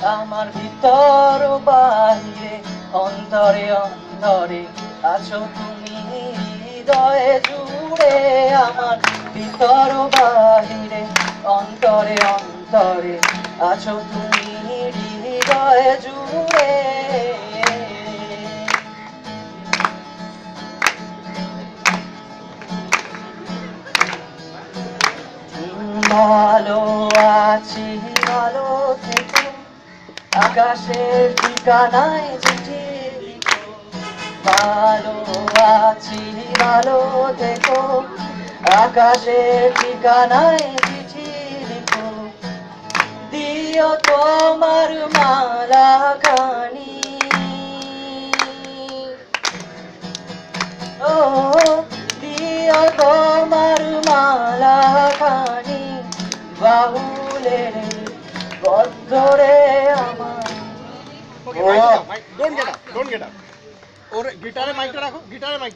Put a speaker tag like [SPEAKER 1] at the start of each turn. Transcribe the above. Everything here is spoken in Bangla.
[SPEAKER 1] আমার ভিতর ও বাহিরে, অন্তরে অন্তরে আছো তুমি হৃদয়ে জুড়ে। আমার ভিতর ও বাহিরে, অন্তরে অন্তরে আছো তুমি হৃদয়ে জুড়ে। ভালো আছি, ভালো থেকো, আকাশের ঠিকানায় চিঠি লিখো। ভালো আছি, ভালো থেকো, আকাশের ঠিকানায় চিঠি লিখো। দিও তোমার মালা খানি, ও দিও তোমার মালা খানি, বাহুলের বদ্ধরে আমার।
[SPEAKER 2] ডোন্ট গেট আপ, ওর গিটারে মাইকটা রাখো, গিটারে মাইক